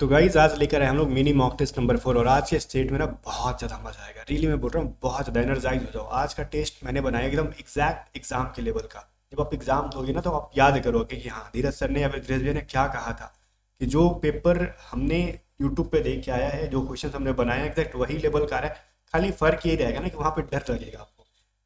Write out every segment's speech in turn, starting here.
तो गाइज आज लेकर आए हम लोग मिनी मॉक टेस्ट नंबर 4 और आज के स्टेट में ना बहुत ज़्यादा मजा आएगा। रियली मैं बोल रहा हूँ बहुत ज़्यादा एनर्जाइज हो जाओ। आज का टेस्ट मैंने बनाया एकदम एग्जैक्ट एग्जाम के लेवल का। जब आप एग्जाम दोगे ना तो आप याद करोगे कि हाँ धीरज सर ने या फिर धीरज भैया ने क्या कहा था कि जो पेपर हमने यूट्यूब पे देख के आया है, जो क्वेश्चन हमने बनाया एग्जैक्ट वही लेवल का आ रहा है। खाली फर्क ये रहेगा ना कि वहाँ पे डर लगेगा आपको।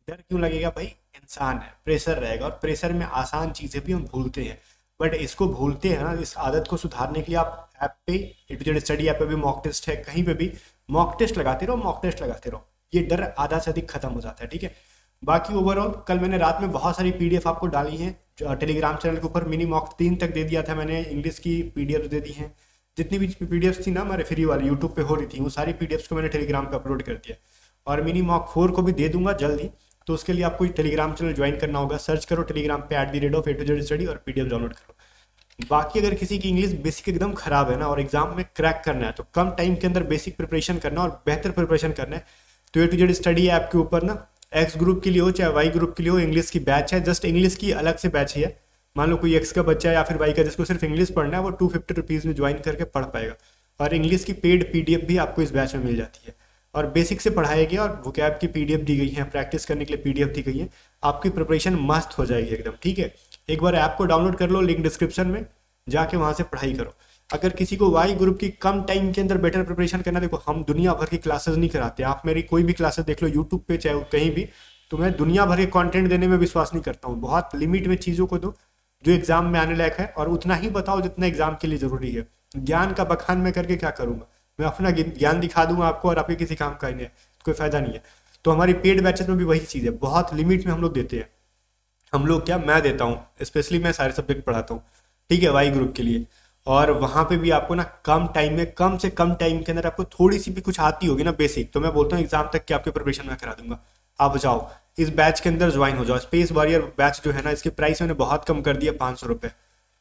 डर क्यों लगेगा भाई? इंसान है, प्रेशर रहेगा और प्रेशर में आसान चीज़ें भी हम भूलते हैं। बट इसको भूलते हैं ना, इस आदत को सुधारने के लिए आप ऐप पे ए2जेड स्टडी ऐप पे भी मॉक टेस्ट है, कहीं पे भी मॉक टेस्ट लगाते रहो, मॉक टेस्ट लगाते रहो। ये डर आधा से अधिक खत्म हो जाता है। ठीक है, बाकी ओवरऑल कल मैंने रात में बहुत सारी पीडीएफ आपको डाली हैं टेलीग्राम चैनल के ऊपर। मिनी मॉक 3 तक दे दिया था मैंने, इंग्लिश की पीडीएफ दे दी हैं। जितनी भी पीडीएफ थी ना हमारे फ्री वाली यूट्यूब पे हो रही थी, वो सारी पीडीएफ को मैंने टेलीग्राम पे अपलोड कर दिया और मिनी मॉक 4 को भी दे दूंगा जल्दी। तो उसके लिए आपको टेलीग्राम चैनल ज्वाइन करना होगा। सर्च करो टेलीग्राम पे @A2Z स्टडी और पीडीएफ डाउनलोड करो। बाकी अगर किसी की इंग्लिश बेसिक एकदम खराब है ना और एग्जाम में क्रैक करना है तो कम टाइम के अंदर बेसिक प्रिपरेशन करना और बेहतर प्रिपरेशन करना है तो A2Z स्टडी ऐप के ऊपर ना एक्स ग्रुप के लिए हो चाहे वाई ग्रुप के लिए हो, इंग्लिश की बैच है। जस्ट इंग्लिश की अलग से बैच है। मान लो कोई एक्स का बच्चा है या फिर वाई का जिसको सिर्फ इंग्लिश पढ़ना है, वो 250 रुपीज़ में ज्वाइन करके पढ़ पाएगा। और इंग्लिश की पेड पीडीएफ भी आपको इस बैच में मिल जाती है और बेसिक से पढ़ाया गया और वोकैब की पीडीएफ दी गई है, प्रैक्टिस करने के लिए पीडीएफ दी गई है। आपकी प्रिपरेशन मस्त हो जाएगी एकदम। ठीक है, एक बार ऐप को डाउनलोड कर लो, लिंक डिस्क्रिप्शन में जाके वहाँ से पढ़ाई करो। अगर किसी को वाई ग्रुप की कम टाइम के अंदर बेटर प्रिपरेशन करना, देखो हम दुनिया भर की क्लासेस नहीं कराते। आप मेरी कोई भी क्लासेस देख लो यूट्यूब पे चाहे कहीं भी, तो मैं दुनिया भर के कंटेंट देने में विश्वास नहीं करता हूँ। बहुत लिमिट में चीज़ों को दो जो एग्जाम में आने लायक है और उतना ही बताओ जितना एग्जाम के लिए ज़रूरी है। ज्ञान का बखान मैं करके क्या करूँगा? मैं अपना ज्ञान दिखा दूंगा आपको और आपके किसी काम का नहीं है, कोई फायदा नहीं है। तो हमारी पेड बैचेस में भी वही चीज़ है, बहुत लिमिट में हम लोग देते हैं। हम लोग क्या, मैं देता हूँ स्पेशली, मैं सारे सब्जेक्ट पढ़ाता हूँ। ठीक है, वाई ग्रुप के लिए। और वहाँ पे भी आपको ना कम टाइम में, कम से कम टाइम के अंदर आपको थोड़ी सी भी कुछ आती होगी ना बेसिक, तो मैं बोलता हूँ एग्जाम तक की आपकी प्रिपरेशन मैं करा दूंगा। आप जाओ इस बैच के अंदर ज्वाइन हो जाओ। स्पेस वॉरियर बैच जो है ना, इसकी प्राइस मैंने बहुत कम कर दिया, 500 रुपये।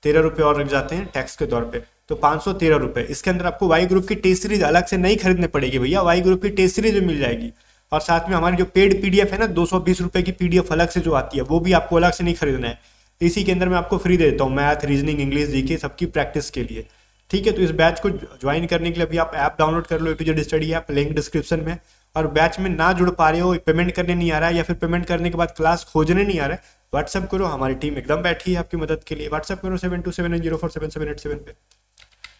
13 रुपये और लग जाते हैं टैक्स के तौर पे, तो 513 रुपये। इसके अंदर आपको वाई ग्रुप की टेस्ट सीरीज अलग से नहीं खरीदनी पड़ेगी भैया, वाई ग्रुप की टेस्ट सीरीज भी मिल जाएगी। और साथ में हमारी जो पेड पीडीएफ है ना, 220 रुपये की पीडीएफ अलग से जो आती है, वो भी आपको अलग से नहीं खरीदना है। इसी के अंदर मैं आपको फ्री दे देता हूँ, मैथ, रीजनिंग, इंग्लिश, जीके सबकी प्रैक्टिस के लिए। ठीक है, तो इस बैच को ज्वाइन करने के लिए अभी आप ऐप डाउनलोड कर लो, A2Z study app, link description में। और बैच में ना जुड़ पा रहे हो, पेमेंट करने नहीं आ रहा है या फिर पेमेंट करने के बाद क्लास खोजने नहीं आ रहा है, व्हाट्सअप करो, हमारी टीम एकदम बैठी है आपकी मदद के लिए। व्हाट्सअप करो 7279047787 पे।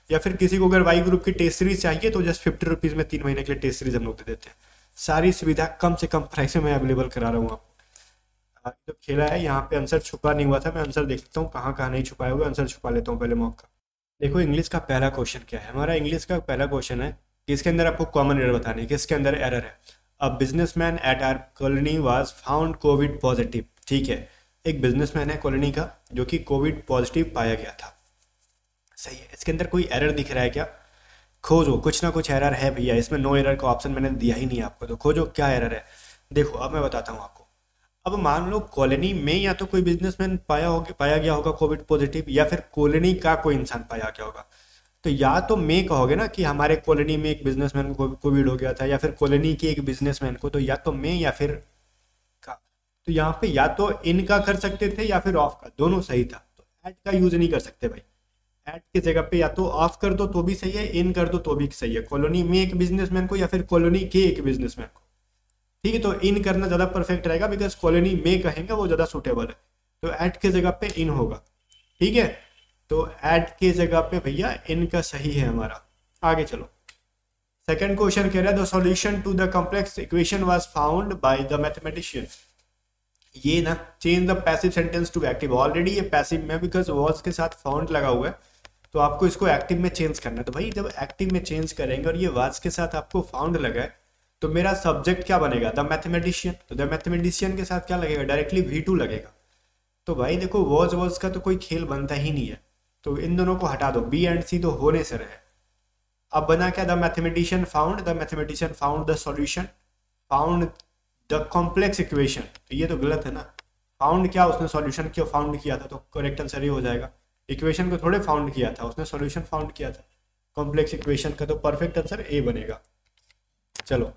या फिर किसी को अगर वाई ग्रुप की टेस्ट सीरीज चाहिए तो जस्ट 50 रुपीज़ में 3 महीने के लिए टेस्ट सीरीज हम लोग दे देते हैं। सारी सुविधा कम से कम प्राइस में मैं अवेलेबल करा रहा हूँ आपको। जो खेला है यहाँ पे आंसर छुपा नहीं हुआ था, मैं आंसर देखता हूँ कहाँ कहाँ नहीं छुपाया हुआ, आंसर छुपा लेता हूँ पहले मॉक का। देखो इंग्लिश का पहला क्वेश्चन क्या है, हमारा इंग्लिश का पहला क्वेश्चन है कि इसके अंदर आपको कॉमन एरर बतानी है। किसके अंदर एरर है? A businessman at our colony was found covid positive. ठीक है, एक बिजनेसमैन है कॉलोनी का जो कि कोविड पॉजिटिव पाया गया था। सही है, इसके अंदर कोई एरर दिख रहा है क्या? खोजो, कुछ ना कुछ एरर है भैया इसमें। नो एरर का ऑप्शन मैंने दिया ही नहीं आपको, तो खोजो क्या एरर है। देखो अब मैं बताता हूँ आपको। अब मान लो कॉलोनी में या तो कोई बिजनेसमैन पाया गया होगा कोविड पॉजिटिव, या फिर कॉलोनी का कोई इंसान पाया गया होगा। तो या तो मैं कहोगे ना कि हमारे कॉलोनी में एक बिजनेसमैन को कोविड हो गया था, या फिर कॉलोनी के एक बिजनेसमैन को, तो या तो मैं या फिर का। तो यहाँ पे या तो इन का कर सकते थे या फिर ऑफ का, दोनों सही था। तो एट का यूज नहीं कर सकते भाई। एट की जगह पे या तो ऑफ कर दो तो भी सही है, इन कर दो तो भी सही है। कॉलोनी में एक बिजनेसमैन को या फिर कॉलोनी के एक बिजनेसमैन को। ठीक है, तो इन करना ज़्यादा परफेक्ट रहेगा, बिकॉज कॉलोनी में कहेंगे वो ज़्यादा सुटेबल है। तो एट के जगह पे इन होगा। ठीक है, तो एट के जगह पे भैया इन का सही है हमारा। आगे चलो, सेकंड क्वेश्चन कह रहा है the solution to the complex equation was found by the mathematician. ये ना change the passive sentence to active. Already ये पैसिव में बिकॉज वॉज के साथ फाउंड लगा हुआ है, तो आपको इसको एक्टिव में चेंज करना है। तो भाई जब एक्टिव में चेंज करेंगे और ये वाज के साथ आपको फाउंड लगा है, तो मेरा सब्जेक्ट क्या बनेगा? The mathematician. तो द मैथमेटिशियन के साथ क्या लगेगा? डायरेक्टली V2 लगेगा। तो भाई देखो वॉज का तो कोई खेल बनता ही नहीं है, तो इन दोनों को हटा दो, B एंड C तो होने से रहे। अब बना क्या? The mathematician found the solution, found the complex equation. तो ये तो गलत है ना। फाउंड क्या? उसने सॉल्यूशन क्यों फाउंड किया था, तो करेक्ट आंसर ये हो जाएगा। इक्वेशन को थोड़े फाउंड किया था, उसने सॉल्यूशन फाउंड किया था कॉम्प्लेक्स इक्वेशन का, तो परफेक्ट आंसर ए बनेगा। चलो,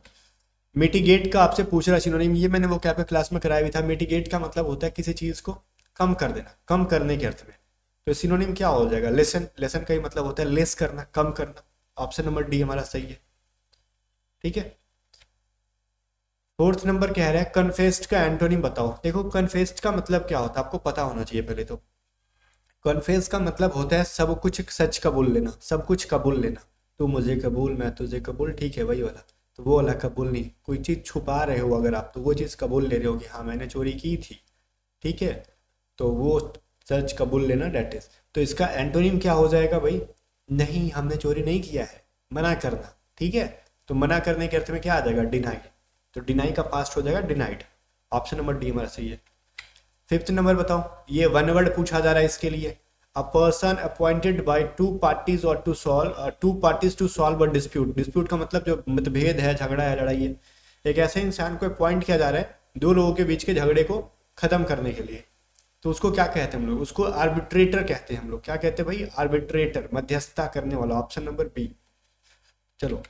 मिटिगेट का आपसे पूछ रहा सिनोनिम, ये मैंने वो क्या क्लास में कराया भी था। मिटिगेट का मतलब होता है किसी चीज़ को कम कर देना, कम करने के अर्थ में। तो सिनोनिम क्या हो जाएगा, लेसन। लेसन का ही मतलब होता है लेस करना, कम करना। ऑप्शन नंबर डी हमारा सही है। ठीक है। फोर्थ नंबर कह रहा है कन्फेस्ड का एंटोनिम बताओ। देखो कन्फेस्ड का मतलब क्या होता है आपको पता होना चाहिए पहले तो। कन्फेस का मतलब होता है सब कुछ सच कबूल लेना, सब कुछ कबूल लेना। तू मुझे कबूल, मैं तुझे कबूल, ठीक है वही वाला। तो वो वाला कबूल नहीं, कोई चीज़ छुपा रहे हो अगर आप, तो वो चीज़ कबूल ले रहे हो कि हाँ मैंने चोरी की थी। ठीक है। तो वो सच कबूल लेना, डेट इज। तो इसका एंटोनिम क्या हो जाएगा भाई, नहीं हमने चोरी नहीं किया है, मना करना। ठीक है। तो मना करने के अर्थ में क्या आ जाएगा, डिनाई। तो डिनाई का पास्ट हो जाएगा डिनाइड। ऑप्शन नंबर डी हमारा सही है। फिफ्थ नंबर बताओ, ये वन वर्ड पूछा जा रहा है इसके लिए। A person appointed by two parties और two parties to solve a dispute. Dispute का मतलब जो मतभेद है, झगड़ा है, लड़ाई है। एक ऐसे इंसान को अपॉइंट किया जा रहा है दो लोगों के बीच के झगड़े को खत्म करने के लिए। तो उसको क्या कहते हैं हम लोग, उसको आर्बिट्रेटर कहते हैं हम लोग। क्या कहते हैं भाई, आर्बिट्रेटर, मध्यस्थता करने वाला। Option number B. चलो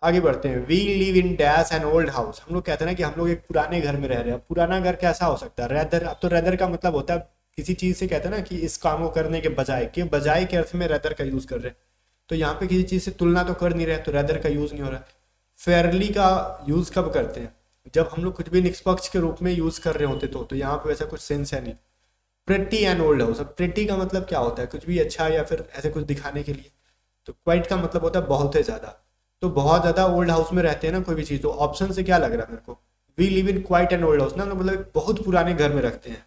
आगे बढ़ते हैं। We live in dash an old house. हम लोग कहते हैं ना कि हम लोग एक पुराने घर में रह रहे हैं। पुराना घर कैसा हो सकता है, रेदर। अब तो रेदर का मतलब होता है किसी चीज से, कहते हैं ना कि इस काम को करने के बजाय, के बजाय के अर्थ में रेदर का यूज कर रहे हैं। तो यहाँ पे किसी चीज से तुलना तो कर नहीं रहे, तो रेदर का यूज नहीं हो रहा। फेयरली का यूज कब करते हैं, जब हम लोग कुछ भी निष्पक्ष के रूप में यूज कर रहे होते तो यहाँ पे वैसा कुछ सेंस है नहीं। Pretty and old house. अब प्रेटी का मतलब क्या होता है, कुछ भी अच्छा या फिर ऐसे कुछ दिखाने के लिए। तो क्वाइट का मतलब होता है बहुत ही ज्यादा। तो बहुत ज्यादा ओल्ड हाउस में रहते हैं ना कोई भी चीज। तो ऑप्शन से क्या लग रहा है मेरे को, we live in quite and old house ना, मतलब बहुत पुराने घर में रखते हैं।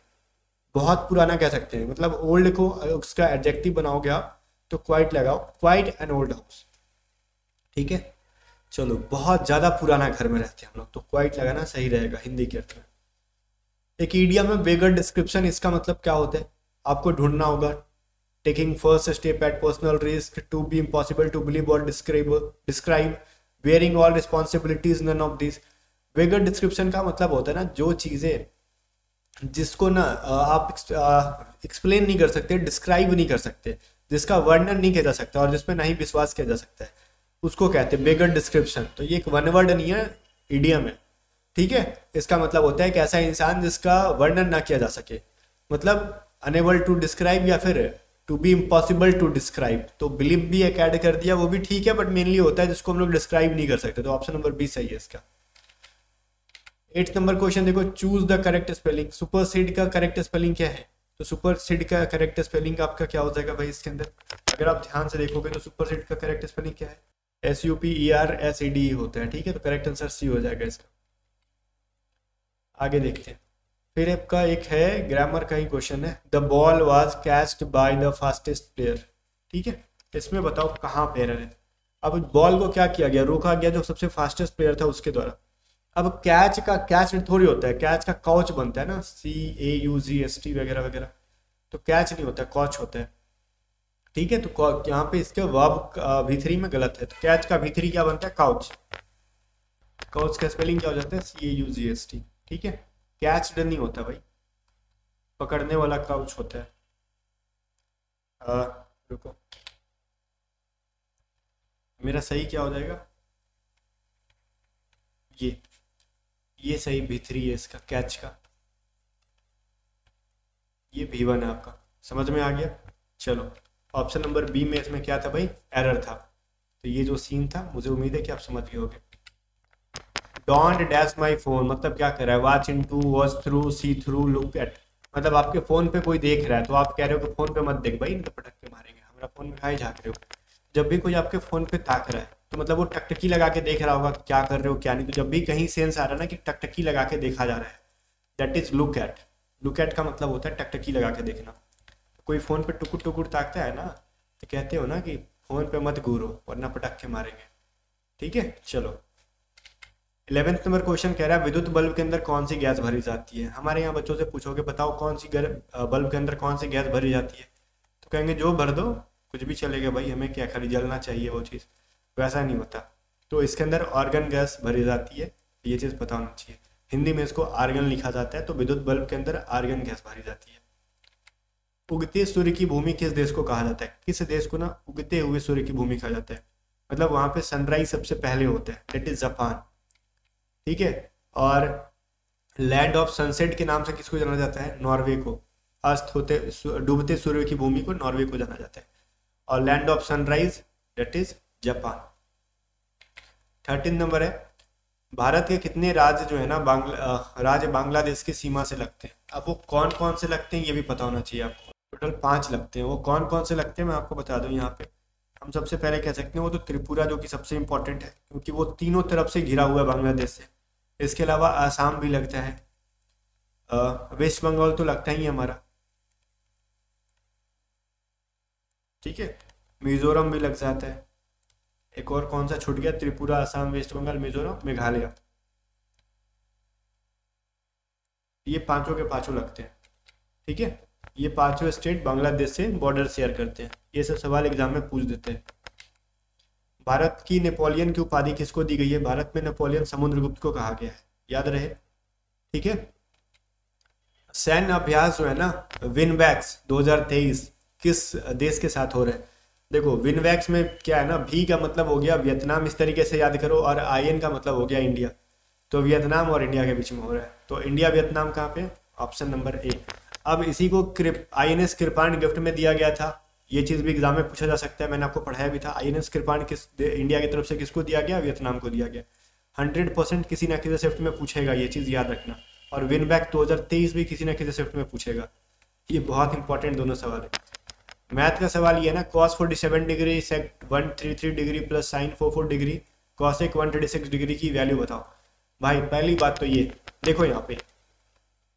बहुत पुराना कह सकते हैं, मतलब ओल्ड को उसका एडजेक्टिव बनाओगे आप तो क्वाइट लगाओ, क्वाइट एंड ओल्ड हाउस। ठीक है। चलो बहुत ज्यादा पुराना घर में रहते हैं हम लोग, तो क्वाइट लगाना सही रहेगा हिंदी के अर्थ में। एक इडियम में बेगर डिस्क्रिप्शन, इसका मतलब क्या होता है आपको ढूंढना होगा। Taking first step at personal risk, to be impossible to believe और describe, wearing all responsibilities, none of this. Beggar description का मतलब होता है ना जो चीजें जिसको ना आप एक्सप्लेन नहीं कर सकते, डिस्क्राइब नहीं कर सकते, जिसका वर्णन नहीं किया जा सकता और जिसपे नहीं विश्वास किया जा सकता है, उसको कहते हैं बेगर डिस्क्रिप्शन। तो ये एक वन वर्ड नहीं है, इडियम है। ठीक है। इसका मतलब होता है कि ऐसा इंसान जिसका वर्णन ना किया जा सके, मतलब अनेबल टू डिस्क्राइब या फिर to be impossible to describe. तो बिलीव भी एक ऐड कर दिया, वो भी ठीक है, बट मेनली होता है जिसको हम लोग डिस्क्राइब नहीं कर सकते। तो ऑप्शन नंबर बी सही है इसका। 8th नंबर क्वेश्चन देखो, choose the correct spelling. Supersede का करेक्ट स्पेलिंग क्या है, तो सुपरसीड का करेक्ट स्पेलिंग आपका क्या हो जाएगा भाई इसके अंदर। अगर आप ध्यान से देखोगे तो सुपरसीड का करेक्ट स्पेलिंग क्या है, SUPERSED होता है। ठीक है। तो करेक्ट आंसर सी हो जाएगा इसका। आगे देखते हैं। फिर आपका एक है ग्रामर का ही क्वेश्चन है, the ball was caught by the fastest player. ठीक है। इसमें बताओ कहाँ पे एरर है। अब बॉल को क्या किया गया, रोका गया जो सबसे फास्टेस्ट प्लेयर था उसके द्वारा। अब कैच का कैच थोड़ी होता है, कैच का कॉच बनता है ना, CAUGST वगैरह वगैरह। तो कैच नहीं होता, कॉच होता है। ठीक है। तो यहाँ पे इसके वर्ब V3 में गलत है। तो कैच का V3 क्या बनता है, काउच। काउच का स्पेलिंग क्या हो जाता है, CAUGST। ठीक है। कैच नहीं होता भाई, पकड़ने वाला काउच होता है। रुको, मेरा सही क्या हो जाएगा, ये सही V3 है इसका, कैच का। ये V1 है आपका, समझ में आ गया। चलो ऑप्शन नंबर बी में इसमें क्या था भाई, एरर था। तो ये जो सीन था, मुझे उम्मीद है कि आप समझ गए होगे। डोंट डैश माई फोन मतलब क्या कर रहा है, watch into, watch through, see through, look at. मतलब आपके फोन पे कोई देख रहा है तो आप कह रहे हो कि फोन पे मत देख भाई, तो पटक के मारेंगे, हमारा फोन में खाई झाँक रहे हो। जब भी कोई आपके फोन पे ताक रहा है तो मतलब वो टकटकी लगा के देख रहा होगा कि क्या कर रहे हो क्या नहीं। तो जब भी कहीं सेंस आ रहा है ना कि टकटकी लगा के देखा जा रहा है, that is look at. Look at का मतलब होता है टकटकी लगा के देखना। तो कोई फोन पे टुकुर टुकुर ताकता है ना, तो कहते हो ना कि फोन पे मत घूरो वरना पटक के मारेंगे। ठीक है। चलो 11th नंबर क्वेश्चन कह रहा है, विद्युत बल्ब के अंदर कौन सी गैस भरी जाती है। हमारे यहाँ बच्चों से पूछोगे बताओ कौन सी बल्ब के अंदर कौन सी गैस भरी जाती है, तो कहेंगे जो भर दो कुछ भी चलेगा भाई, हमें क्या खाली जलना चाहिए वो चीज़। वैसा नहीं होता। तो इसके अंदर आर्गन गैस भरी जाती है, ये चीज़ पता होना चाहिए। हिंदी में इसको आर्गन लिखा जाता है, तो विद्युत बल्ब के अंदर आर्गन गैस भरी जाती है। उगते सूर्य की भूमि किस देश को कहा जाता है, किस देश को ना उगते हुए सूर्य की भूमि कहा जाता है, मतलब वहां पे सनराइज सबसे पहले होता है, दैट इज जापान। ठीक है। और लैंड ऑफ सनसेट के नाम से किसको जाना जाता है, नॉर्वे को। अस्त होते डूबते सूर्य की भूमि को नॉर्वे को जाना जाता है। और land of sunrise that is Japan. 13 number है, भारत के कितने राज्य जो है ना राज्य बांग्लादेश की सीमा से लगते हैं। अब वो कौन कौन से लगते हैं ये भी पता होना चाहिए आपको। टोटल 5 लगते हैं। वो कौन कौन से लगते हैं मैं आपको बता दूं यहाँ पे। हम सबसे पहले कह सकते हैं वो तो त्रिपुरा, जो कि सबसे इंपॉर्टेंट है क्योंकि वो तीनों तरफ से घिरा हुआ है बांग्लादेश से। इसके अलावा आसाम भी लगता है, वेस्ट बंगाल तो लगता ही है हमारा, ठीक है, मिजोरम भी लग जाता है। एक और कौन सा छूट गया, त्रिपुरा, आसाम, वेस्ट बंगाल, मिजोरम, मेघालय। ये पांचों के पांचों लगते हैं, ठीक है। ये पांचों स्टेट बांग्लादेश से बॉर्डर शेयर करते हैं। ये सब सवाल एग्जाम में पूछ देते हैं। भारत की नेपोलियन की उपाधि किसको दी गई है। भारत में नेपोलियन समुद्रगुप्त को कहा गया है, याद रहे, ठीक है। सैन्य अभ्यास जो है ना विनवैक्स 2023 किस देश के साथ हो रहे हैं। देखो विनवैक्स में क्या है ना, भी का मतलब हो गया वियतनाम, इस तरीके से याद करो, और आईएन का मतलब हो गया इंडिया। तो वियतनाम और इंडिया के बीच में हो रहा है। तो इंडिया वियतनाम कहाँ पे, ऑप्शन नंबर ए। अब इसी को INS कृपाण गिफ्ट में दिया गया था। ये चीज़ भी एग्जाम में पूछा जा सकता है, मैंने आपको पढ़ाया भी था। INS कृपाण किस इंडिया की तरफ से किसको दिया गया, वियतनाम को दिया गया। 100% किसी न किसी शिफ्ट में पूछेगा, ये चीज़ याद रखना। और विनबैक 2023 भी किसी न किसी शिफ्ट में पूछेगा। ये बहुत इंपॉर्टेंट दोनों सवाल है। मैथ का सवाल ये है ना, cos 47 degree sec 133 degree plus sin 44 degree cosec 136 degree की वैल्यू बताओ। भाई पहली बात तो ये देखो, यहाँ पे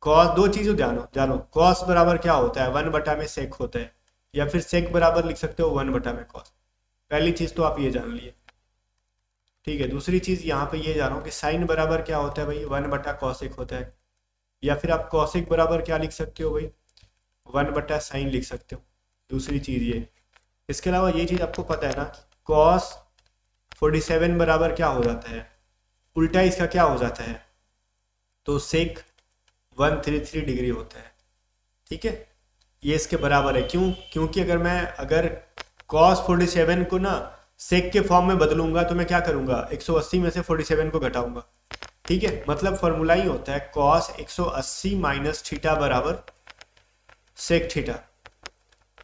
कॉस, दो चीज़ों जानो कॉस बराबर क्या होता है, 1 बटा में सेक होता है, या फिर सेक बराबर लिख सकते हो 1 बटा में कॉस। पहली चीज़ तो आप ये जान लिए, ठीक है। दूसरी चीज़ यहाँ पे ये जानो कि साइन बराबर क्या होता है भाई, 1 बटा कॉसेक होता है, या फिर आप कॉसेक बराबर क्या लिख सकते हो भाई, 1 बटा साइन लिख सकते हो। दूसरी चीज़ ये, इसके अलावा ये चीज़ आपको पता है ना, कॉस 47 बराबर क्या हो जाता है, उल्टा इसका क्या हो जाता है, तो सेक 133 डिग्री होता है, ठीक है। ये इसके बराबर है, क्यों, क्योंकि अगर cos 47 को ना सेक के फॉर्म में बदलूंगा तो मैं क्या करूंगा, 180 में से 47 को घटाऊंगा, ठीक है। मतलब फॉर्मूला ही होता है cos 180 माइनस थीटा बराबर सेक थीटा।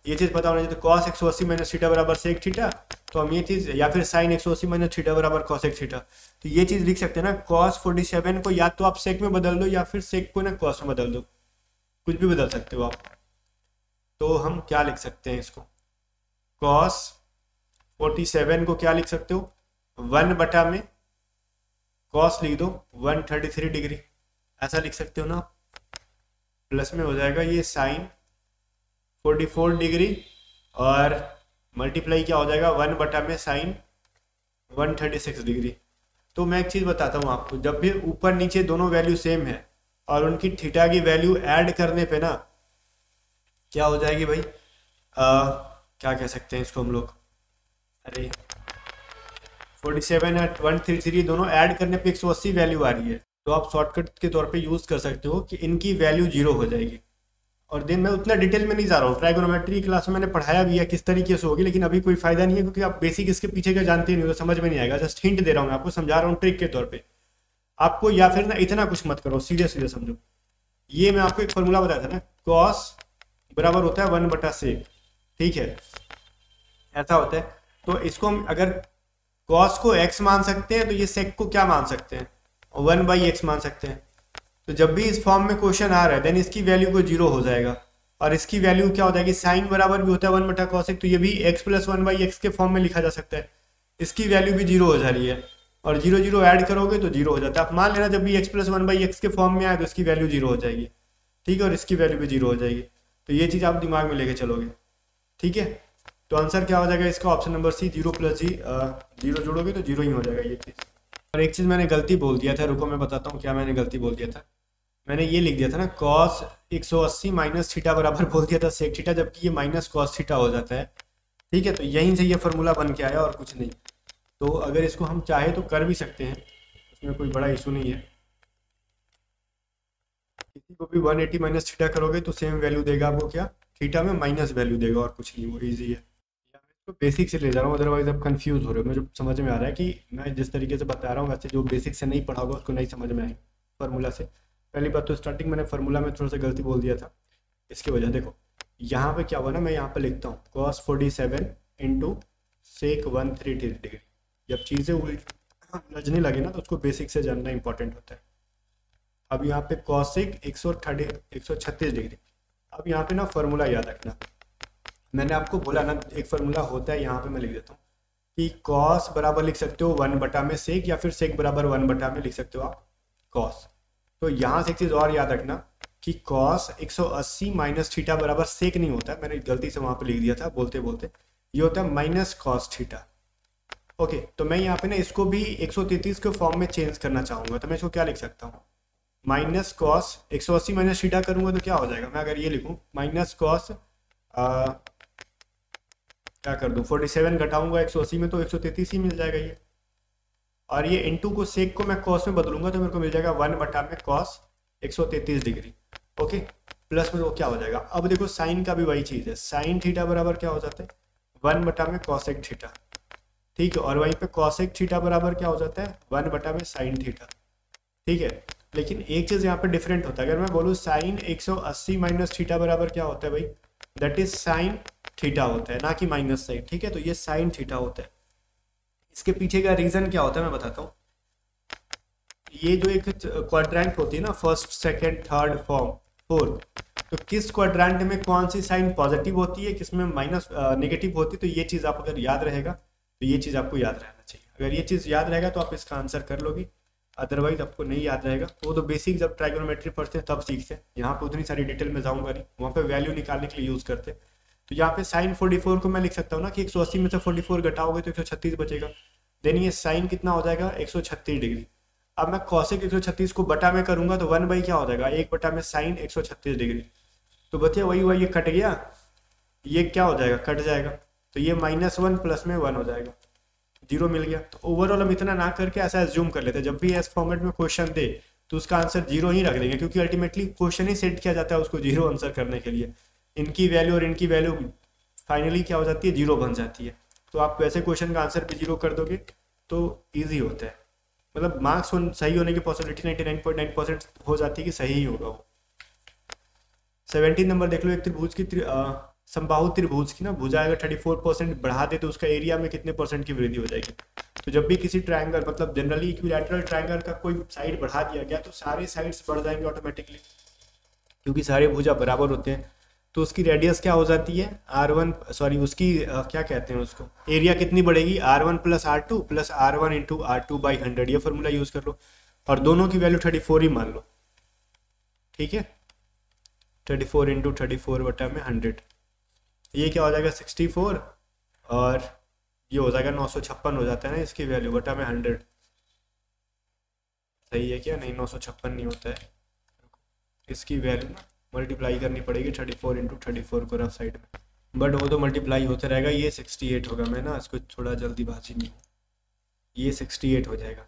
ये चीज़ पता होना चाहिए। तो cos 180 माइनस थीटा बराबर सेक थीटा, तो हम ये चीज़, या फिर साइन 180 माइनस थीटा बराबर कॉसेक थीटा, तो ये चीज़ लिख सकते हैं ना। cos 47 को या तो आप सेक में बदल दो, या फिर सेक को ना cos में बदल दो, कुछ भी बदल सकते हो आप। तो हम क्या लिख सकते हैं इसको, cos 47 को क्या लिख सकते हो, 1 बटा में cos लिख दो 133 डिग्री, ऐसा लिख सकते हो ना। प्लस में हो जाएगा ये साइन 44 डिग्री, और मल्टीप्लाई क्या हो जाएगा 1 बटा में साइन 136 डिग्री। तो मैं एक चीज़ बताता हूँ आपको, जब भी ऊपर नीचे दोनों वैल्यू सेम है और उनकी थीटा की वैल्यू ऐड करने पे ना क्या हो जाएगी भाई, क्या कह सकते हैं इसको हम लोग, अरे 47 और 133 दोनों ऐड करने पे 180 वैल्यू आ रही है। तो आप शॉर्टकट के तौर पे यूज़ कर सकते हो कि इनकी वैल्यू 0 हो जाएगी। और दिन मैं उतना डिटेल में नहीं जा रहा हूँ, ट्राइगोनोमेट्री क्लास में मैंने पढ़ाया भी है किस तरीके से होगी, लेकिन अभी कोई फायदा नहीं है क्योंकि आप बेसिक इसके पीछे का जानते नहीं हो, तो समझ में नहीं आएगा। जस्ट हिंट दे रहा हूँ, आपको समझा रहा हूँ ट्रिक के तौर पे आपको, या फिर ना इतना कुछ मत करो, सीधे सीधे समझो। ये मैं आपको एक फॉर्मूला बताया था ना, कॉस बराबर होता है 1 बटा सेक, ठीक है, ऐसा होता है। तो इसको हम अगर कॉस को x मान सकते हैं तो ये सेक को क्या मान सकते हैं, 1/x मान सकते हैं। तो जब भी इस फॉर्म में क्वेश्चन आ रहा है देन इसकी वैल्यू को 0 हो जाएगा, और इसकी वैल्यू क्या हो जाएगी, साइन बराबर भी होता है 1 बटा कॉसेक, तो ये भी x प्लस 1/x के फॉर्म में लिखा जा सकता है। इसकी वैल्यू भी 0 हो जा रही है, और 0 0 ऐड करोगे तो 0 हो जाता है। आप मान लेना जब भी x प्लस 1/x के फॉर्म में आए तो इसकी वैल्यू 0 हो जाएगी, ठीक है, और इसकी वैल्यू भी 0 हो जाएगी। तो ये चीज़ आप दिमाग में लेके चलोगे, ठीक है। तो आंसर क्या हो जाएगा इसका, ऑप्शन नंबर सी, 0 प्लस जी, 0 जोड़ोगे तो 0 ही हो जाएगा ये चीज़। और एक चीज़ मैंने गलती बोल दिया था, रुको मैं बताता हूँ क्या मैंने गलती बोल दिया था। मैंने ये लिख दिया था ना cos 180 माइनस थीटा बराबर बोल दिया था सेक थीटा, जबकि ये माइनस cos थीटा हो जाता है, ठीक है। तो यहीं से ये फॉर्मूला बन के आया और कुछ नहीं। तो अगर इसको हम चाहे तो कर भी सकते हैं, उसमें कोई बड़ा इशू नहीं है। किसी को भी 180 माइनस थीटा करोगे तो सेम वैल्यू देगा आपको, क्या, थीटा में माइनस वैल्यू देगा, और कुछ नहीं, वो ईजी है। तो बेसिक से ले जा रहा हूँ, अदरवाइज आप कंफ्यूज हो रहे हो। मुझे समझ में आ रहा है कि मैं जिस तरीके से बता रहा हूँ वैसे जो बेसिक से नहीं पढ़ा होगा उसको नहीं समझ में आए फार्मूला से। पहली बात तो स्टार्टिंग मैंने फार्मूला में थोड़ा सा गलती बोल दिया था। इसकी वजह देखो, यहाँ पे क्या हुआ ना, मैं यहाँ पे लिखता हूँ cos 47 इंटू सेक 130 डिग्री। जब चीज़ें उलझने लगे ना तो उसको बेसिक से जानना इंपॉर्टेंट होता है। अब यहाँ पे कॉसेक 136 डिग्री। अब यहाँ पे ना फार्मूला याद रखना, मैंने आपको बोला ना एक फार्मूला होता है, यहाँ पे मैं लिख देता हूँ कि कॉस बराबर लिख सकते हो 1 बटा में सेक, या फिर सेक बराबर 1 बटा में लिख सकते हो आप कॉस। तो यहाँ से एक चीज़ और याद रखना कि कॉस 180 माइनस थीटा बराबर सेक नहीं होता है, मैंने गलती से वहाँ पे लिख दिया था बोलते बोलते, ये होता है माइनस कॉस थीटा। ओके, तो मैं यहाँ पे ना इसको भी 133 के फॉर्म में चेंज करना चाहूँगा, तो मैं इसको क्या लिख सकता हूँ, माइनस कॉस 180 माइनस थीटा करूँगा तो क्या हो जाएगा, मैं अगर ये लिखूँ माइनस कॉस क्या कर दूँ 47 घटाऊंगा 180 में तो 133 ही मिल जाएगा ये। और ये इंटू को सेक को मैं कॉस में बदलूंगा तो मेरे को मिल जाएगा 1 बटा में कॉस 133 डिग्री। ओके, प्लस में वो क्या हो जाएगा, अब देखो साइन का भी वही चीज़ है, साइन थीटा बराबर क्या हो जाता है 1 बटा में कॉसेक थीटा। ठीक है, और वहीं पे कॉसेक थीटा बराबर क्या हो जाता है 1 बटा में साइन थीटा। ठीक है, लेकिन एक चीज़ यहाँ पे डिफरेंट होता है, अगर मैं बोलूँ साइन 180 माइनस थीटा बराबर क्या होता है भाई, दैट इज साइन थीटा होता है, ना कि माइनस साइन। ठीक है, तो ये साइन थीटा होता है। इसके पीछे का रीजन क्या होता है मैं बताता हूँ। ये जो एक क्वाड्रेंट होती है ना, first second third form fourth, तो किस क्वाड्रेंट में कौन सी साइन पॉजिटिव होती है, किसमें माइनस नेगेटिव होती है, तो ये चीज़ आप अगर याद रहेगा तो ये चीज़ आपको याद रहना चाहिए। अगर ये चीज़ याद रहेगा तो आप इसका आंसर कर लोगे, अदरवाइज आपको नहीं याद रहेगा। वो तो बेसिक जब ट्राइगोनोमेट्री पढ़ते हैं तब सीखते हैं, यहाँ पे उतनी सारी डिटेल में जाऊँगा नहीं, वहाँ पे वैल्यू निकालने के लिए यूज़ करते हैं। तो यहाँ पे साइन 44 को मैं लिख सकता हूँ ना कि 180 में से 44 घटाओगे तो 136 बचेगा, देन ये साइन कितना हो जाएगा 136 डिग्री। अब मैं कॉसेक 136 को बटा में करूंगा तो 1 बाई क्या हो जाएगा 1 बटा में साइन 136 डिग्री। तो बच्चे वही हुआ, ये कट गया, ये क्या हो जाएगा कट जाएगा, तो ये -1 प्लस में 1 हो जाएगा, 0 मिल गया। तो ओवरऑल हम इतना ना करके ऐसा एज्यूम कर लेते हैं, जब भी इस फॉर्मेट में क्वेश्चन दे तो उसका आंसर 0 ही रख देंगे, क्योंकि अल्टीमेटली क्वेश्चन ही सेट किया जाता है उसको 0 आंसर करने के लिए। इनकी वैल्यू और इनकी वैल्यू फाइनली क्या हो जाती है 0 बन जाती है। तो आप वैसे क्वेश्चन का आंसर भी 0 कर दोगे तो ईजी होता है, मतलब मार्क्स सही होने की पॉसिबिलिटी 99.9% हो जाती है कि सही ही होगा वो। 17 नंबर देख लो, एक त्रिभुज की समबाहु त्रिभुज की ना भुजा अगर 34% बढ़ा दे तो उसका एरिया में कितने परसेंट की वृद्धि हो जाएगी। तो जब भी किसी ट्रायंगल, मतलब जनरली इक्विलैटरल ट्रायंगल का कोई साइड बढ़ा दिया गया तो सारे साइड्स बढ़ जाएंगे ऑटोमेटिकली, क्योंकि सारे भुजा बराबर होते हैं। तो उसकी रेडियस क्या हो जाती है R1, सॉरी उसकी क्या कहते हैं उसको, एरिया कितनी बढ़ेगी R1 plus R2 plus R1 into R2 by 100, ये फॉर्मूला यूज कर लो और दोनों की वैल्यू 34 ही मान लो। ठीक है, 34 इंटू 34 बटा में 100, ये क्या हो जाएगा 64, और ये हो जाएगा 956 हो जाता है ना इसकी वैल्यू बटा में 100। सही है क्या, नहीं 956 नहीं होता है, इसकी वैल्यू ना मल्टीप्लाई करनी पड़ेगी 34 इंटू 34 को रफ साइड में, बट वो तो मल्टीप्लाई होता रहेगा। ये 68 होगा, मैं ना इसको थोड़ा जल्दीबाजी नहीं, ये 68 हो जाएगा,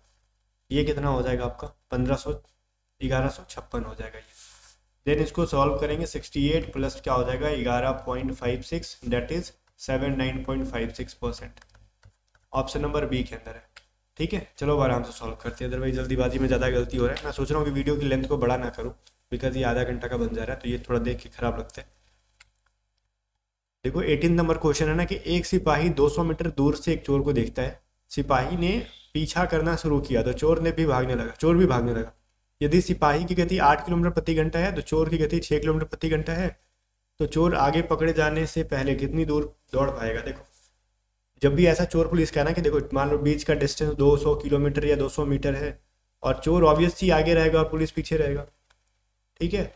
ये कितना हो जाएगा आपका 1156 हो जाएगा ये। देन इसको सॉल्व करेंगे, 68 प्लस क्या हो जाएगा 11.56, that is 79.56%। Option number B के अंदर है। ठीक है, चलो आराम से सॉल्व करते हैं, अदरवाइज जल्दीबाजी में ज़्यादा गलती हो रहा है। मैं सोच रहा हूँ कि वीडियो की लेंथ को बड़ा ना करूँ, बिकॉज ये आधा घंटा का बन जा रहा है तो ये थोड़ा देख के खराब लगता है। देखो 18 नंबर क्वेश्चन है ना कि एक सिपाही 200 मीटर दूर से एक चोर को देखता है, सिपाही ने पीछा करना शुरू किया तो चोर भी भागने लगा। यदि सिपाही की गति 8 किलोमीटर प्रति घंटा है तो चोर की गति 6 किलोमीटर प्रति घंटा है, तो चोर आगे पकड़े जाने से पहले कितनी दूर दौड़ पाएगा। देखो जब भी ऐसा चोर पुलिस कहना कि देखो मान लो बीच का डिस्टेंस 200 किलोमीटर या 200 मीटर है और चोर ऑब्वियसली आगे रहेगा और पुलिस पीछे रहेगा। ठीक है,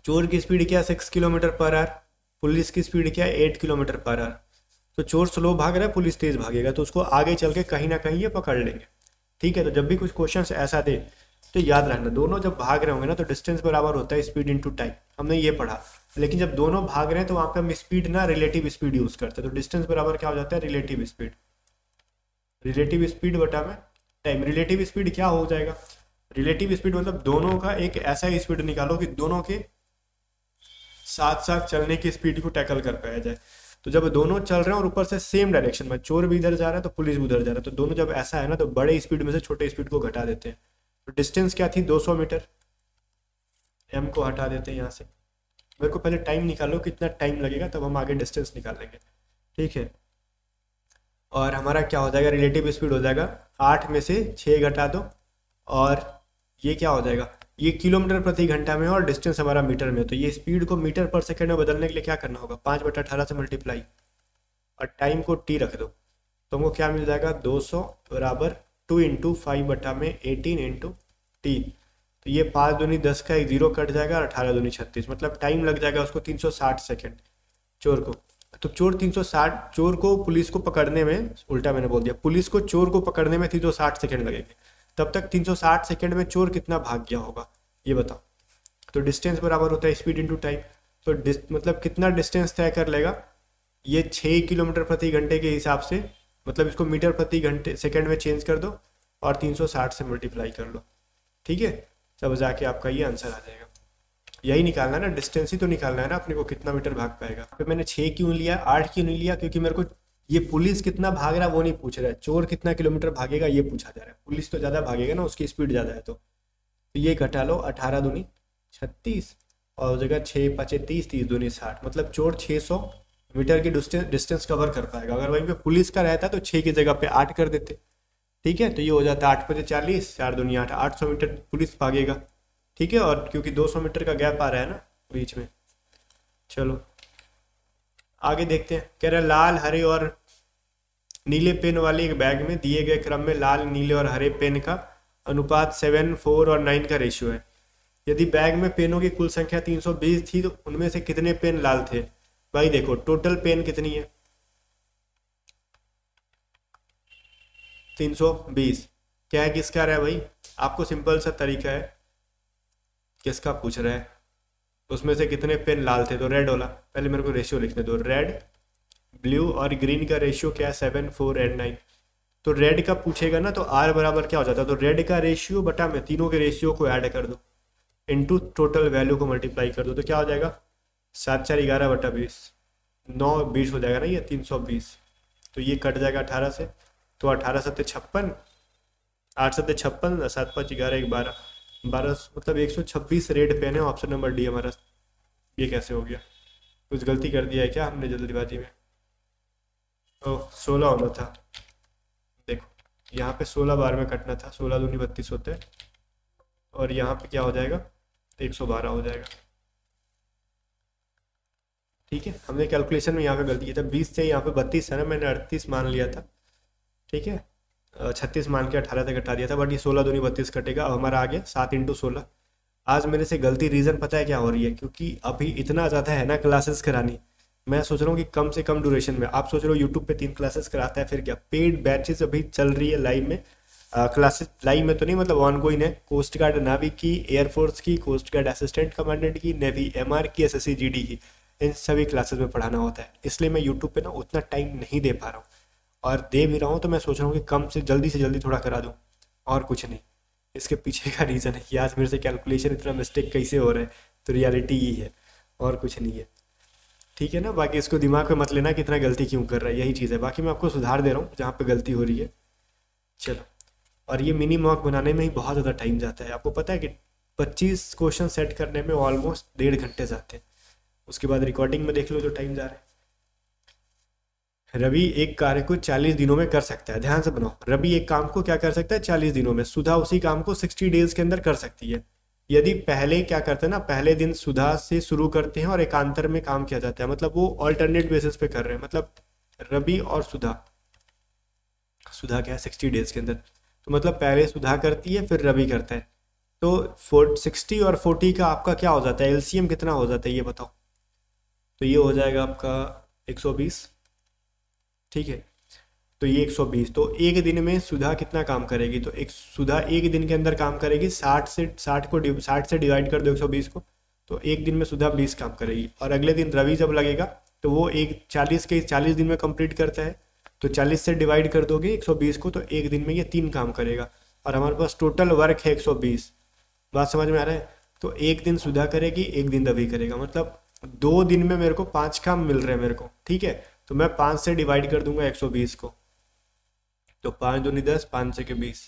चोर की स्पीड क्या है 6 किलोमीटर पर आवर, पुलिस की स्पीड क्या है 8 किलोमीटर पर आवर। तो चोर स्लो भाग रहा है, पुलिस तेज भागेगा, तो उसको आगे चल के कहीं ना कहीं ये पकड़ लेंगे। ठीक है, तो जब भी कुछ क्वेश्चन ऐसा दे तो याद रखना दोनों जब भाग रहे होंगे ना तो डिस्टेंस बराबर होता है स्पीड इनटू टाइम, हमने ये पढ़ा। लेकिन जब दोनों भाग रहे हैं तो वहाँ पे हम स्पीड ना रिलेटिव स्पीड यूज करते हैं, तो डिस्टेंस बराबर क्या हो जाता है रिलेटिव स्पीड बटा में टाइम। रिलेटिव स्पीड क्या हो जाएगा, रिलेटिव स्पीड मतलब दोनों का एक ऐसा स्पीड निकालो कि दोनों के साथ साथ चलने की स्पीड को टैकल कर पाया जाए। तो जब दोनों चल रहे हैं और ऊपर से सेम डायरेक्शन में, चोर भी इधर जा रहा है तो पुलिस भी उधर जा रहा है, तो दोनों जब ऐसा है ना तो बड़े स्पीड में से छोटे स्पीड को घटा देते हैं। तो डिस्टेंस क्या थी 200 मीटर, एम को हटा देते हैं यहाँ से, मेरे को पहले टाइम निकालो कितना टाइम लगेगा, तब हम आगे डिस्टेंस निकालेंगे। ठीक है, और हमारा क्या हो जाएगा, रिलेटिव स्पीड हो जाएगा 8 में से 6 घटा दो, और ये क्या हो जाएगा, ये किलोमीटर प्रति घंटा में और डिस्टेंस हमारा मीटर में। तो ये स्पीड को मीटर पर सेकंड में बदलने के लिए क्या करना होगा, 5/18 से मल्टीप्लाई और टाइम को टी रख दो, तो हमको क्या मिल जाएगा 200 बराबर 2 इंटू 5/18 इंटू टी। तो ये 5 दूनी 10 का एक जीरो कट जाएगा और 18 दूनी 36, मतलब टाइम लग जाएगा उसको 360 सेकेंड चोर को। तो चोर 360, चोर को पुलिस को पकड़ने में, उल्टा मैंने बोल दिया, पुलिस को चोर को पकड़ने में 360 सेकेंड लगेंगे। तब तक 360 सेकेंड में चोर कितना भाग गया होगा ये बताओ। तो डिस्टेंस बराबर होता है स्पीड इंटू टाइम। तो मतलब कितना डिस्टेंस तय कर लेगा, ये 6 किलोमीटर प्रति घंटे के हिसाब से, मतलब इसको मीटर प्रति घंटे सेकेंड में चेंज कर दो और 360 से मल्टीप्लाई कर लो। ठीक है, तब जाके आपका ये आंसर आ जाएगा। यही निकालना है ना, डिस्टेंस ही तो निकालना है ना अपने को, कितना मीटर भाग पाएगा। फिर मैंने 6 क्यों लिया, 8 क्यों नहीं लिया, क्योंकि मेरे को ये पुलिस कितना भाग रहा है वो नहीं पूछ रहा है, चोर कितना किलोमीटर भागेगा ये पूछा जा रहा है। पुलिस तो ज़्यादा भागेगा ना, उसकी स्पीड ज़्यादा है। तो ये घटा लो, 18 दूनी 36 और जगह 6×5 = 30, 30 दूनी 60, मतलब चोर 600 मीटर की डिस्टेंस कवर कर पाएगा। अगर वहीं पे पुलिस का रहता तो 6 की जगह पे 8 कर देते। ठीक है, तो ये हो जाता है 8×5 = 40, 4 दूनी 8, 800 मीटर पुलिस भागेगा। ठीक है, और क्योंकि 200 मीटर का गैप आ रहा है ना बीच में। चलो आगे देखते हैं। कह रहा है लाल, हरे और नीले पेन वाले एक बैग में दिए गए क्रम में लाल, नीले और हरे पेन का अनुपात 7, 4 और 9 का रेशियो है। यदि बैग में पेनों की कुल संख्या 320 थी तो उनमें से कितने पेन लाल थे। भाई देखो टोटल पेन कितनी है, 320। क्या है, किसका रहा है भाई, आपको सिंपल सा तरीका है, किसका पूछ रहा है, उसमें से कितने पेन लाल थे, तो रेड वाला। पहले मेरे को रेशियो लिखने दो, रेड, ब्लू और ग्रीन का रेशियो क्या है 7, 4 और 9। तो रेड का पूछेगा ना, तो आर बराबर क्या हो जाता है, तो रेड का रेशियो बटा में तीनों के रेशियो को ऐड कर दो, इनटू टोटल वैल्यू को मल्टीप्लाई कर दो, तो क्या हो जाएगा 7, 4 = 11/20, 9 20 हो जाएगा ना, ये 320। तो ये कट जाएगा 18 से, तो 18 7 56, 8 7 56, 7 5 11, 1 12, 12 मतलब 126 रेड पेन है। ऑप्शन नंबर डी हमारा। ये कैसे हो गया, कुछ गलती कर दिया है क्या हमने जल्दीबाजी में। ओह 16 होना था, देखो यहाँ पे 16 बार में कटना था, 16 दूनी 32 होते हैं, और यहाँ पे क्या हो जाएगा 112 हो जाएगा। ठीक है, हमने कैलकुलेशन में यहाँ पे गलती की था, 20 से यहाँ पे 32 है ना, मैंने 38 मान लिया था। ठीक है, 36 मान के 18 से घटा दिया था, बट ये 16 दूनी 32 कटेगा। अब हमारा आ गया 7 × 16। आज मेरे से गलती रीज़न पता है क्या हो रही है, क्योंकि अभी इतना ज़्यादा है ना क्लासेस करानी, मैं सोच रहा हूँ कि कम से कम ड्यूरेशन में। आप सोच रहे हो यूट्यूब पे 3 क्लासेस कराता है, फिर क्या पेड बैचेस अभी चल रही है लाइव में, क्लासेस लाइव में तो नहीं, मतलब ऑनगोइंग है। कोस्ट गार्ड नावी की, एयरफोर्स की, कोस्ट गार्ड असिस्टेंट कमांडेंट की, नेवी एमआर की, एसएससी जीडी की, इन सभी क्लासेस में पढ़ाना होता है। इसलिए मैं यूट्यूब पे ना उतना टाइम नहीं दे पा रहा हूँ, और दे भी रहा हूँ तो मैं सोच रहा हूँ कि कम से जल्दी थोड़ा करा दूँ, और कुछ नहीं। इसके पीछे का रीज़न है कि आज मेरे से कैलकुलेशन इतना मिस्टेक कैसे हो रहा है, तो रियलिटी यही है और कुछ नहीं है। ठीक है ना, बाकी इसको दिमाग में मत लेना कि इतना गलती क्यों कर रहा है, यही चीज़ है। बाकी मैं आपको सुधार दे रहा हूँ जहाँ पे गलती हो रही है। चलो, और ये मिनी मॉक बनाने में ही बहुत ज़्यादा टाइम जाता है। आपको पता है कि 25 क्वेश्चन सेट करने में ऑलमोस्ट 1.5 घंटे जाते हैं। उसके बाद रिकॉर्डिंग में देख लो जो टाइम जा रहा है। रवि एक कार्य को 40 दिनों में कर सकता है, ध्यान से बनाओ। रवि एक काम को क्या कर सकता है 40 दिनों में, सुधा उसी काम को 60 डेज के अंदर कर सकती है। यदि पहले क्या करते हैं ना, पहले दिन सुधा से शुरू करते हैं और एकांतर में काम किया जाता है, मतलब वो ऑल्टरनेट बेसिस पे कर रहे हैं। मतलब रवि और सुधा, सुधा क्या है 60 डेज के अंदर, तो मतलब पहले सुधा करती है फिर रवि करता है। तो 60 और 40 का आपका क्या हो जाता है, एलसीएम कितना हो जाता है ये बताओ। तो ये हो जाएगा आपका 120। ठीक है, तो ये 120, तो एक दिन में सुधा कितना काम करेगी, तो एक सुधा एक दिन के अंदर काम करेगी 60 से डिवाइड कर दो 120 को, तो एक दिन में सुधा 20 काम करेगी। और अगले दिन रवि जब लगेगा तो वो 40 दिन में कंप्लीट करता है, तो 40 से डिवाइड कर दोगे 120 को, तो एक दिन में ये 3 काम करेगा। और हमारे पास टोटल वर्क है 120। बात समझ में आ रहा है। तो एक दिन सुधा करेगी, एक दिन रवि करेगा, मतलब 2 दिन में मेरे को 5 काम मिल रहे हैं मेरे को। ठीक है, तो मैं 5 से डिवाइड कर दूंगा 120 को, तो 5 दूनी 10, 5 से के 20,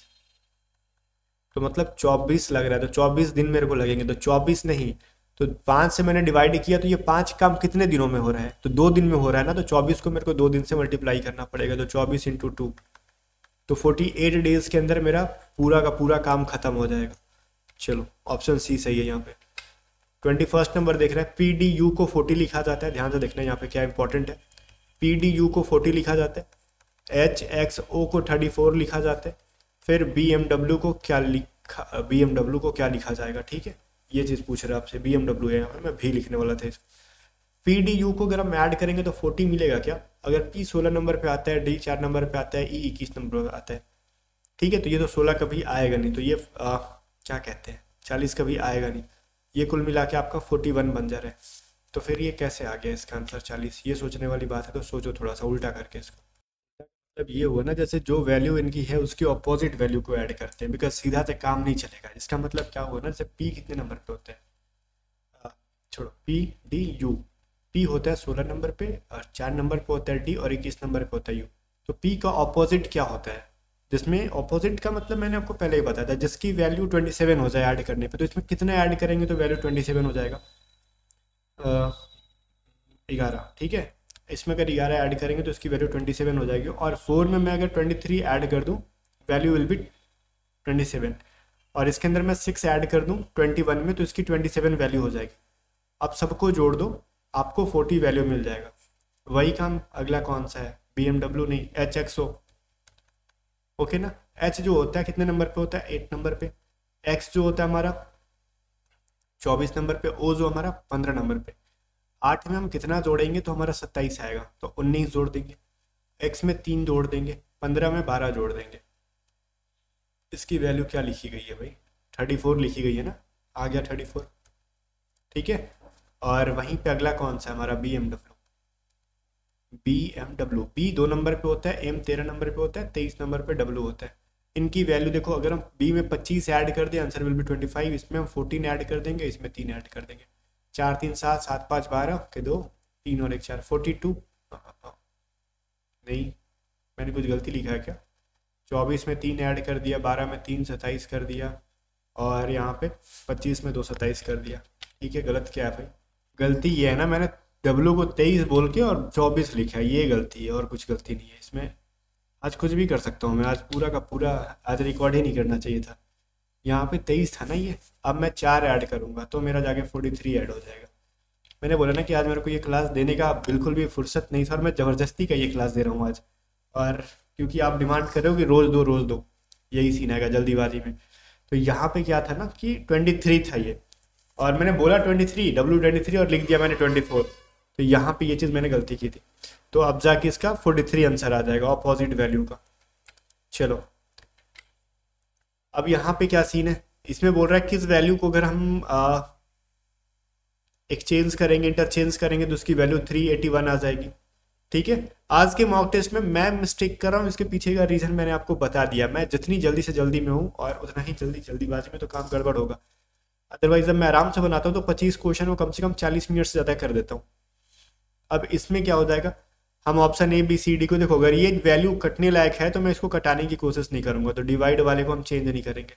तो मतलब 24 लग रहा है। तो 24 दिन मेरे को लगेंगे, तो 24 नहीं तो 5 से मैंने डिवाइड किया, तो ये 5 काम कितने दिनों में हो रहा है, तो 2 दिन में हो रहा है ना, तो 24 को मेरे को 2 दिन से मल्टीप्लाई करना पड़ेगा, तो 24 इंटू 2, तो 48 डेज के अंदर मेरा पूरा का पूरा काम खत्म हो जाएगा। चलो ऑप्शन सी सही है यहाँ पे। 21 नंबर देख रहे हैं, पी डी यू को 40 लिखा जाता है, ध्यान से देखना यहाँ पे क्या इंपॉर्टेंट है। पी डी यू को 40 लिखा जाता है, एच एक्स ओ को 34 लिखा जाता है, फिर बी एम डब्ल्यू को क्या लिखा जाएगा, ठीक है, ये चीज़ पूछ रहे हैं आपसे। बी एम डब्ल्यू है यहाँ पे, मैं भी लिखने वाला था। पी डी यू को अगर हम ऐड करेंगे तो 40 मिलेगा क्या, अगर पी 16 नंबर पे आता है, डी 4 नंबर पे आता है, ई 21 नंबर पे आता है, ठीक है, तो ये तो 16 कभी आएगा नहीं, तो ये क्या कहते हैं 40 कभी आएगा नहीं, ये कुल मिला के आपका 41 बन जा रहा है। तो फिर ये कैसे आ गया इसका आंसर 40, ये सोचने वाली बात है, तो सोचो थोड़ा सा उल्टा करके इसको। मतलब ये हुआ ना, जैसे जो वैल्यू इनकी है उसकी ऑपोजिट वैल्यू को ऐड करते हैं, बिकॉज सीधा से काम नहीं चलेगा। इसका मतलब क्या हुआ ना, जैसे पी कितने नंबर पे होता है, छोड़ो, पी डी यू, पी होता है 16 नंबर पे और 4 नंबर पे होता है डी और 21 नंबर पे होता है यू। तो पी का ऑपोजिट क्या होता है, जिसमें ऑपोजिट का मतलब मैंने आपको पहले ही बताया था, जिसकी वैल्यू 27 हो जाए ऐड करने पे, तो इसमें कितने ऐड करेंगे तो वैल्यू 27 हो जाएगा, 11, ठीक है। इसमें अगर 11 ऐड करेंगे तो इसकी वैल्यू 27 हो जाएगी, और 4 में मैं अगर 23 ऐड कर दूँ वैल्यू विल बी 27, और इसके अंदर मैं 6 ऐड कर दूँ 21 में, तो इसकी 27 वैल्यू हो जाएगी। अब सबको जोड़ दो, आपको 40 वैल्यू मिल जाएगा। वही काम अगला कौन सा है, बी एम डब्ल्यू नहीं, एच एक्स ओ, ओके ना। एच जो होता है कितने नंबर पे होता है, 8 नंबर पे, एक्स जो होता है हमारा 24 नंबर पे, ओ जो हमारा 15 नंबर पे। 8 में हम कितना जोड़ेंगे तो हमारा 27 आएगा, तो 19 जोड़ देंगे, एक्स में 3 जोड़ देंगे, 15 में 12 जोड़ देंगे। इसकी वैल्यू क्या लिखी गई है भाई, 34 लिखी गई है ना, आ गया 34, ठीक है। और वहीं पे अगला कौन सा है हमारा, B M W. B M W, B 2 number पे होता है, एम 13 नंबर पे होता है, 23 नंबर पे डब्ल्यू होता है। इनकी वैल्यू देखो, अगर हम बी में 25 ऐड कर दें आंसर विल बी 25, इसमें हम 14 ऐड कर देंगे, इसमें 3 ऐड कर देंगे, 4 3 7, 7 5 12 के 2, 3 और 1 4, 42। नहीं, मैंने कुछ गलती लिखा है क्या, 24 में 3 ऐड कर दिया, 12 में 3 27 कर दिया, और यहाँ पे 25 में 2 27 कर दिया, ठीक है। गलत क्या है भाई, गलती ये है ना, मैंने डब्लू को 23 बोल के और 24 लिखा है, ये गलती है और कुछ गलती नहीं है इसमें। आज कुछ भी कर सकता हूँ मैं, आज पूरा का पूरा आज रिकॉर्ड ही नहीं करना चाहिए था। यहाँ पे 23 था ना ये, अब मैं 4 ऐड करूँगा तो मेरा जाके 43 ऐड हो जाएगा। मैंने बोला ना कि आज मेरे को ये क्लास देने का बिल्कुल भी फुर्सत नहीं था, और मैं ज़बरदस्ती का ये क्लास दे रहा हूँ आज, और क्योंकि आप डिमांड कर रहे हो कि रोज़ दो, यही सीन आएगा जल्दीबाजी में। तो यहाँ पे क्या था ना कि 23 था ये, और मैंने बोला 23, W23 और लिख दिया मैंने 24, तो यहाँ पे ये चीज़ मैंने गलती की थी। तो अब जाके इसका 43 आंसर आ जाएगा ऑपोजिट वैल्यू का। चलो अब यहाँ पे क्या सीन है, इसमें बोल रहा है किस वैल्यू को अगर हम एक्सचेंज करेंगे, इंटरचेंज करेंगे, तो उसकी वैल्यू 381 आ जाएगी, ठीक है। आज के मॉक टेस्ट में मैं मिस्टेक कर रहा हूँ, इसके पीछे का रीज़न मैंने आपको बता दिया। मैं जितनी जल्दी से जल्दी में हूँ और उतना ही जल्दीबाजी में तो काम गड़बड़ होगा। अदरवाइज जब मैं आराम से बनाता हूँ तो 25 क्वेश्चन को कम से कम 40 मिनट से ज़्यादा कर देता हूँ। अब इसमें क्या हो जाएगा, हम option A B C D को देखो, अगर ये वैल्यू कटने लायक है तो मैं इसको कटाने की कोशिश नहीं करूंगा, तो डिवाइड वाले को हम चेंज नहीं करेंगे,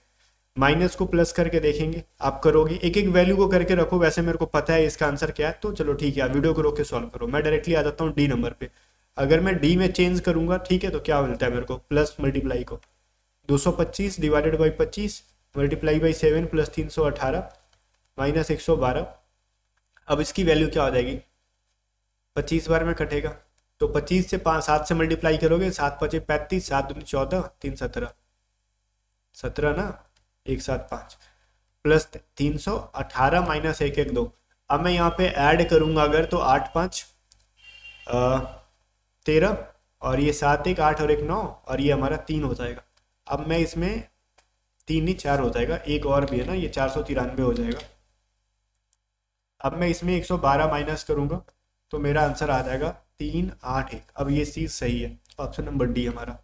माइनस को प्लस करके देखेंगे। आप करोगे एक एक वैल्यू को करके रखो, वैसे मेरे को पता है इसका आंसर क्या है, तो चलो ठीक है, आप वीडियो को रोक के सॉल्व करो। मैं डायरेक्टली आ जाता हूँ डी नंबर पे। अगर मैं डी में चेंज करूंगा, ठीक है, तो क्या मिलता है मेरे को, प्लस मल्टीप्लाई को 225 divided by 25 multiply by 7 plus 318 minus 112। अब इसकी वैल्यू क्या हो जाएगी, 25 बार में कटेगा, तो 25 से 7 से मल्टीप्लाई करोगे, 7 5 35, 7 दूनी 14, 3 17, 17 ना, 1 7 5 प्लस 318 माइनस 1 1 2। अब मैं यहाँ पे ऐड करूंगा अगर, तो 8 5 13, और ये 7 1 8 और 1 9, और ये हमारा 3 हो जाएगा। अब मैं इसमें 3 नहीं 4 हो जाएगा, एक और भी है ना, ये 493 हो जाएगा। अब मैं इसमें 112 माइनस करूंगा तो मेरा आंसर आ जाएगा 3 8 1। अब ये चीज सही है, ऑप्शन नंबर डी हमारा।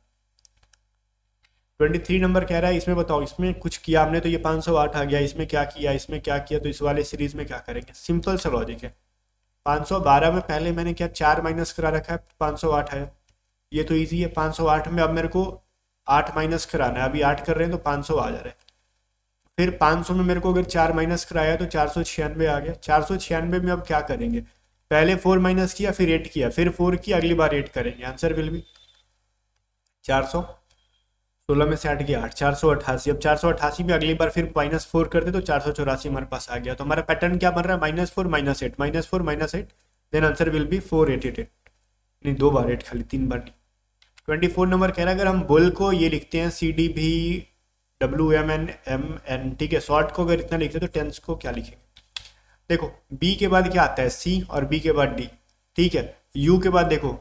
23 नंबर कह रहा है, इसमें बताओ, इसमें कुछ किया हमने तो ये 508 आ गया, इसमें क्या किया, इसमें क्या किया, तो इस वाले सीरीज में क्या करेंगे, सिंपल सा लॉजिक है। 512 में पहले मैंने क्या 4 माइनस करा रखा है, 508 है, ये तो इजी है। 508 में अब मेरे को 8 माइनस कराना है, अभी 8 कर रहे हैं तो 500 आ जा रहा है। फिर 500 में मेरे को अगर 4 माइनस कराया तो 496 आ गया। 496 में अब क्या करेंगे, पहले 4 माइनस किया, फिर 8 किया, फिर 4 किया, अगली बार 8 करेंगे। आंसर विल भी 416 में से 8 गया 8, 488। अब 488 में अगली बार फिर -4 कर दे तो 484 हमारे पास आ गया। तो हमारा पैटर्न क्या बन रहा है, -4 -8 -4 -8, देन आंसर विल बी 488। नहीं, 2 बार 8 खाली, 3 बार नहीं। 24 नंबर कह रहा है अगर हम बुल को ये लिखते हैं CDV WMNMN, ठीक है, शॉर्ट को अगर इतना लिखते हैं तो टेंस को क्या लिखेंगे। देखो बी के बाद क्या आता है, सी, और बी के बाद डी, ठीक है। यू के बाद देखो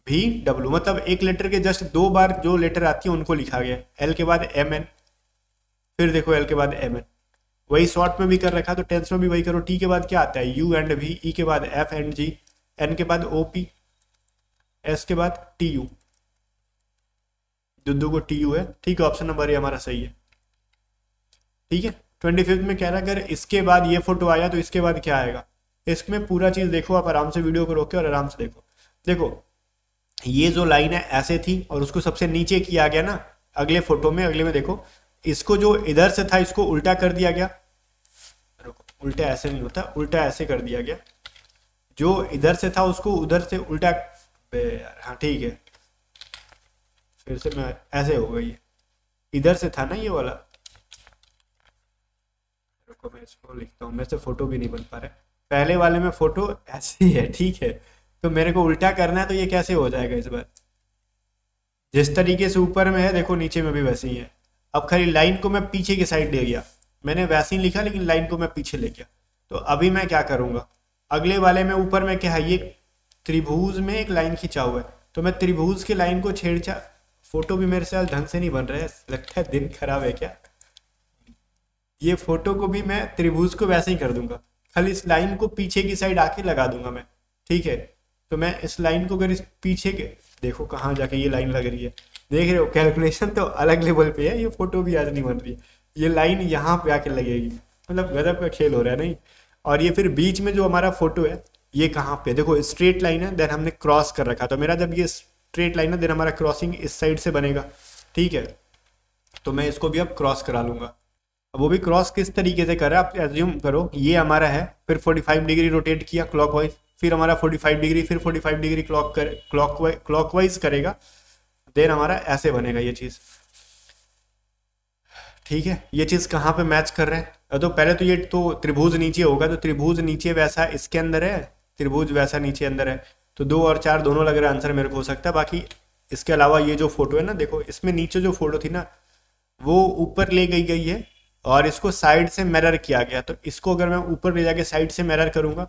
VW, मतलब एक लेटर के जस्ट 2 बार जो लेटर आती है उनको लिखा गया। एल के बाद MN, फिर देखो एल के बाद MN, वही शॉर्ट में भी कर रखा तो टेंस में भी वही करो। टी के बाद क्या आता है, U एंड V, ई के बाद F एंड G, एन के बाद OP, एस के बाद TU, दुद्दू को TU है, ठीक है। ऑप्शन नंबर ये हमारा सही है, ठीक है। 25 में कह रहा है अगर इसके बाद ये फोटो आया तो इसके बाद क्या आएगा। इसमें पूरा चीज देखो, आप आराम से वीडियो को रोके और आराम से देखो। देखो ये जो लाइन है ऐसे थी और उसको सबसे नीचे किया गया ना, अगले फोटो में, अगले में देखो, इसको जो इधर से था इसको उल्टा कर दिया गया। रुको, उल्टा ऐसे नहीं होता, उल्टा ऐसे कर दिया गया। जो इधर से था उसको उधर से उल्टा, यार हाँ ठीक है, फिर से मैं ऐसे हो गई, इधर से था ना ये वाला। रुको मैं इसको लिखता हूँ, मेरे से फोटो भी नहीं बन पा रहा है। पहले वाले में फोटो ऐसी है, ठीक है, तो मेरे को उल्टा करना है तो ये कैसे हो जाएगा इस बार। जिस तरीके से ऊपर में है देखो नीचे में भी वैसे ही है। अब खाली लाइन को मैं पीछे की साइड ले गया, मैंने वैसे ही लिखा लेकिन लाइन को मैं पीछे ले गया। तो अभी मैं क्या करूंगा, अगले वाले में ऊपर में क्या है, ये त्रिभुज में एक लाइन खींचा हुआ है, तो मैं त्रिभुज की लाइन को छेड़छाड़, फोटो भी मेरे से आज ढंग से नहीं बन रहा है, लगता है दिन खराब है क्या। ये फोटो को भी मैं त्रिभुज को वैसे ही कर दूंगा, खाली इस लाइन को पीछे की साइड आके लगा दूंगा मैं, ठीक है। तो मैं इस लाइन को अगर इस पीछे के, देखो कहाँ जाके ये लाइन लग रही है, देख रहे हो, कैलकुलेशन तो अलग लेवल पे है। ये फोटो भी आज नहीं बन रही है, ये लाइन यहाँ पे आके लगेगी, मतलब गजब का खेल हो रहा है नहीं। और ये फिर बीच में जो हमारा फोटो है ये कहाँ पे, देखो स्ट्रेट लाइन है, देन हमने क्रॉस कर रखा, तो मेरा जब ये स्ट्रेट लाइन है देन हमारा क्रॉसिंग इस साइड से बनेगा, ठीक है। तो मैं इसको भी अब क्रॉस करा लूंगा। अब वो भी क्रॉस किस तरीके से कर रहा है, आप एज्यूम करो ये हमारा है, फिर 45 डिग्री रोटेट किया क्लॉकवाइज, फिर हमारा 45 डिग्री, फिर 45 डिग्री क्लॉकवाइज करेगा, देन हमारा ऐसे बनेगा ये चीज़, ठीक है। ये चीज़ कहाँ पे मैच कर रहे हैं, तो पहले तो ये तो त्रिभुज नीचे होगा, तो त्रिभुज नीचे वैसा इसके अंदर है, त्रिभुज वैसा नीचे अंदर है, तो 2 और 4 दोनों लग रहा है आंसर मेरे को हो सकता है। बाकी इसके अलावा ये जो फोटो है ना, देखो इसमें नीचे जो फोटो थी ना वो ऊपर ले गई है और इसको साइड से मिरर किया गया, तो इसको अगर मैं ऊपर ले जाके साइड से मिरर करूंगा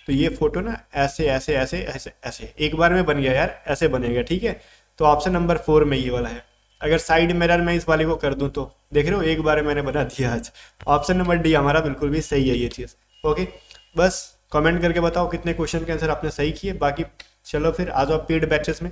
तो ये फोटो ना ऐसे ऐसे ऐसे ऐसे ऐसे एक बार में बन गया यार, ऐसे बनेगा, ठीक है। तो ऑप्शन नंबर 4 में ये वाला है। अगर साइड मिरर में इस वाले को कर दूं तो देख रहे हो एक बार में मैंने बना दिया आज। ऑप्शन नंबर डी हमारा बिल्कुल भी सही है ये चीज़, ओके। बस कमेंट करके बताओ कितने क्वेश्चन के आंसर आपने सही किए। बाकी चलो फिर आ जाओ पेड बैचेस में,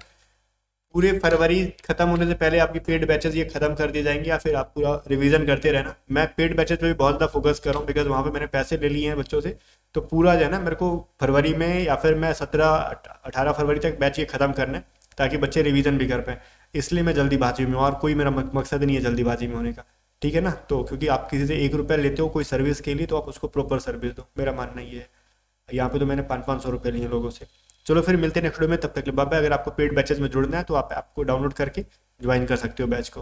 पूरे फरवरी खत्म होने से पहले आपकी पेड बैचेस ये खत्म कर दी जाएंगी, या फिर आप पूरा रिवीजन करते रहना। मैं पेड बैचेस पे भी बहुत ज़्यादा फोकस कर रहा हूँ, बिकॉज वहाँ पे मैंने पैसे ले लिए हैं बच्चों से, तो पूरा जो है ना मेरे को फरवरी में या फिर मैं 17-18 फरवरी तक बैच ये खत्म करना है, ताकि बच्चे रिवीजन भी कर पाएँ। इसलिए मैं जल्दीबाजी में हूँ, और कोई मेरा मकसद नहीं है जल्दीबाजी में होने का, ठीक है ना। तो क्योंकि आप किसी से 1 रुपया लेते हो कोई सर्विस के लिए, तो आप उसको प्रॉपर सर्विस दो, मेरा मानना ये है। यहाँ पे तो मैंने 500-500 रुपये लिए लोगों से। चलो फिर मिलते हैं नेक्स्ट वीडियो में, तब तक बाय बाय। अगर आपको पेड बैचेस में जुड़ना है तो आप ऐप को डाउनलोड करके ज्वाइन कर सकते हो बैच को।